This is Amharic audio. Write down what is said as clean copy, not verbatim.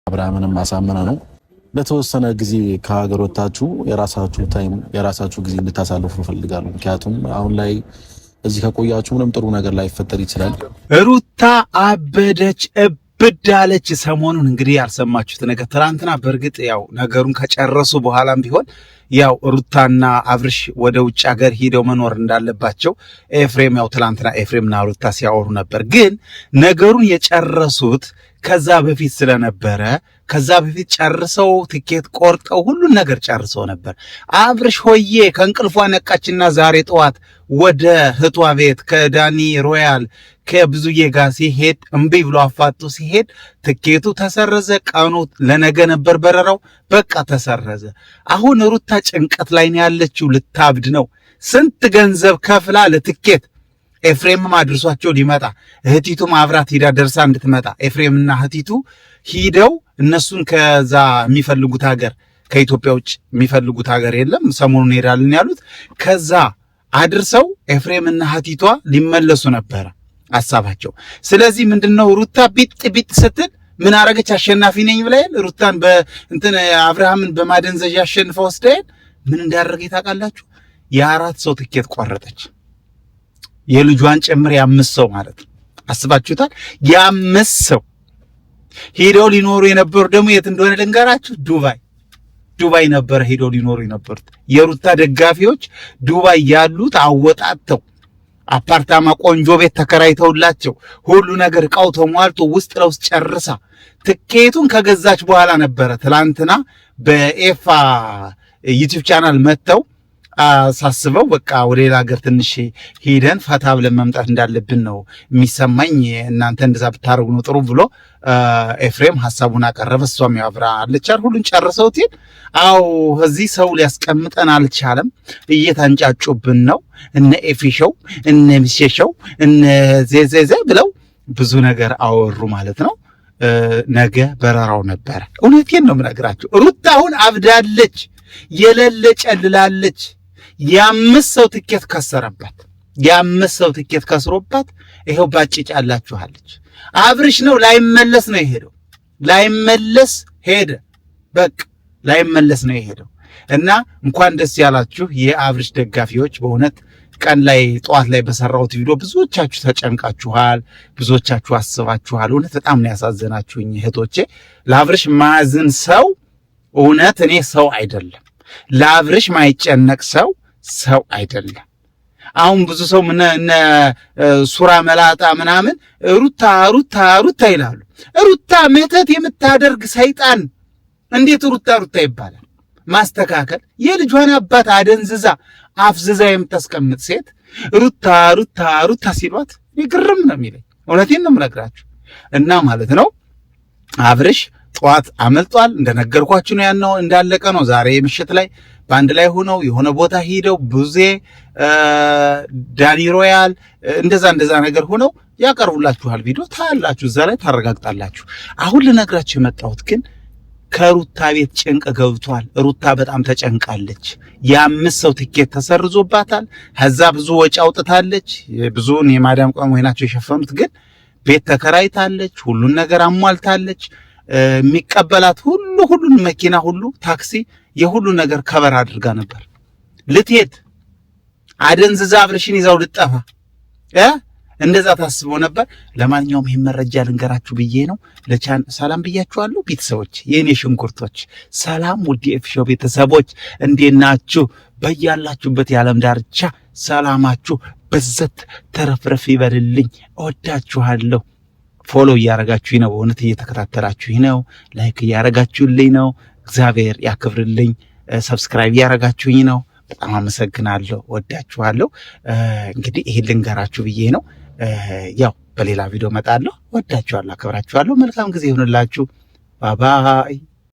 አብርሃምንም ማሳመና ነው። ለተወሰነ ጊዜ ከሀገር ወጣችሁ የራሳችሁ ታይም የራሳችሁ ጊዜ እንድታሳልፉ ፈልጋለሁ። ምክንያቱም አሁን ላይ እዚህ ከቆያችሁ ምንም ጥሩ ነገር ላይ ይፈጠር ይችላል። ሩታ አበደች ብዳለች። ሰሞኑን እንግዲህ ያልሰማችሁት ነገር ትናንትና በእርግጥ ያው ነገሩን ከጨረሱ በኋላም ቢሆን ያው ሩታና አብርሽ ወደ ውጭ ሀገር ሄደው መኖር እንዳለባቸው ኤፍሬም ያው ትናንትና ኤፍሬምና ሩታ ሲያወሩ ነበር። ግን ነገሩን የጨረሱት ከዛ በፊት ስለነበረ ከዛ በፊት ጨርሰው ትኬት ቆርጠው ሁሉን ነገር ጨርሰው ነበር። አብርሽ ሆዬ ከእንቅልፏ ነቃችና ዛሬ ጠዋት ወደ እህቷ ቤት ከዳኒ ሮያል ከብዙዬ ጋር ሲሄድ እምቢ ብሎ አፋጦ ሲሄድ ትኬቱ ተሰረዘ። ቀኑ ለነገ ነበር በረራው፣ በቃ ተሰረዘ። አሁን ሩታ ጭንቀት ላይ ነው ያለችው፣ ልታብድ ነው። ስንት ገንዘብ ከፍላ ለትኬት ኤፍሬምም አድርሷቸው ሊመጣ እህቲቱም አብራት ሂዳ ደርሳ እንድትመጣ ኤፍሬምና እህቲቱ ሂደው እነሱን ከዛ የሚፈልጉት ሀገር ከኢትዮጵያ ውጭ የሚፈልጉት ሀገር የለም ሰሞኑን ሄዳልን ያሉት ከዛ አድርሰው ኤፍሬምና እህቲቷ ሊመለሱ ነበረ ሐሳባቸው። ስለዚህ ምንድነው ሩታ ቢጥ ስትል ምን አረገች? አሸናፊ ነኝ ብላይል ሩታን በእንትን አብርሃምን በማደንዘዣ አሸንፋ ወስደን ምን እንዳደረገ ታውቃላችሁ? የአራት ሰው ትኬት ቆረጠች። የልጇን ጭምር የአምስት ሰው ማለት ነው። አስባችሁታል? የአምስት ሰው ሄደው ሊኖሩ የነበሩ ደግሞ የት እንደሆነ ልንገራችሁ። ዱባይ ነበር ሄደው ሊኖሩ የነበሩት የሩታ ደጋፊዎች። ዱባይ ያሉት አወጣተው አፓርታማ ቆንጆ ቤት ተከራይተውላቸው ሁሉ ነገር እቃው ተሟልቶ ውስጥ ለውስጥ ጨርሳ ትኬቱን ከገዛች በኋላ ነበረ ትላንትና በኤፋ ዩቲዩብ ቻናል መጥተው ሳስበው በቃ ወደ ሌላ ሀገር ትንሽ ሄደን ፈታ ብለን መምጣት እንዳለብን ነው የሚሰማኝ። እናንተ እንደዛ ብታረጉ ነው ጥሩ ብሎ ኤፍሬም ሐሳቡን አቀረበ። እሷም ያብራ አለቻል ሁሉን ጨርሰውት አው እዚህ ሰው ሊያስቀምጠን አልቻለም፣ እየታንጫጩብን ነው እነ ኤፊሾው እነ ሚሼሾው እነ ዜዜዜ ብለው ብዙ ነገር አወሩ ማለት ነው። ነገ በረራው ነበረ። እውነቴን ነው የምነግራችሁ። ሩታ አሁን አብዳለች፣ የሌለ ጨልላለች። የአምስት ሰው ትኬት ከሰረባት፣ የአምስት ሰው ትኬት ከስሮባት ይሄው ባጭጫላችኋለች። አብርሽ ነው ላይመለስ ነው የሄደው፣ ላይመለስ ሄደ። በቃ ላይመለስ ነው የሄደው እና እንኳን ደስ ያላችሁ የአብርሽ ደጋፊዎች። በእውነት ቀን ላይ ጠዋት ላይ በሰራሁት ቪዲዮ ብዙዎቻችሁ ተጨንቃችኋል፣ ብዙዎቻችሁ አስባችኋል። እውነት በጣም ነው ያሳዘናችሁኝ እህቶቼ። ለአብርሽ ማዝን ሰው እውነት እኔ ሰው አይደለም። ለአብርሽ ማይጨነቅ ሰው አይደለም። አሁን ብዙ ሰው እነ ሱራ መላጣ ምናምን ሩታ ይላሉ። ሩታ መተት የምታደርግ ሰይጣን እንዴት ሩታ ይባላል? ማስተካከል የልጇን አባት አደንዝዛ አፍዝዛ የምታስቀምጥ ሴት ሩታ ሲሏት ግርም ነው የሚለኝ። እውነቴን ነው የምነግራችሁ። እና ማለት ነው አብርሽ ጠዋት አመልጧል። እንደነገርኳችሁ ነው ያለው እንዳለቀ ነው። ዛሬ ምሽት ላይ በአንድ ላይ ሆነው የሆነ ቦታ ሄደው ብዙ ዳኒ ሮያል እንደዛ ነገር ሆነው ያቀርቡላችኋል። ቪዲዮ ታያላችሁ፣ እዛ ላይ ታረጋግጣላችሁ። አሁን ልነግራችሁ የመጣሁት ግን ከሩታ ቤት ጭንቅ ገብቷል። ሩታ በጣም ተጨንቃለች። የአምስት ሰው ትኬት ተሰርዞባታል። ከዛ ብዙ ወጪ አውጥታለች። ብዙውን የማዳም ቆም ወይናቸው የሸፈኑት ግን ቤት ተከራይታለች። ሁሉን ነገር አሟልታለች። የሚቀበላት ሁሉን መኪና ሁሉ ታክሲ የሁሉ ነገር ከበር አድርጋ ነበር ልትሄድ አደንዝዛ አብርሽን ይዛው ልጠፋ እንደዛ ታስቦ ነበር። ለማንኛውም ይሄን መረጃ ልንገራችሁ ብዬ ነው። ሰላም ብያችኋለሁ ቤተሰቦች፣ የኔ ሽንኩርቶች። ሰላም ውድ የኤፍሾው ቤተሰቦች እንዴት ናችሁ? በያላችሁበት የዓለም ዳርቻ ሰላማችሁ በዘት ተረፍረፍ ይበልልኝ። እወዳችኋለሁ። ፎሎ እያረጋችሁኝ ነው፣ በእውነት እየተከታተላችሁኝ ነው፣ ላይክ እያረጋችሁልኝ ነው። እግዚአብሔር ያክብርልኝ። ሰብስክራይብ እያረጋችሁኝ ነው። በጣም አመሰግናለሁ። ወዳችኋለሁ። እንግዲህ ይሄን ልንገራችሁ ብዬ ነው። ያው በሌላ ቪዲዮ መጣለሁ። ወዳችኋለሁ፣ አከብራችኋለሁ። መልካም ጊዜ ይሁንላችሁ። ባባይ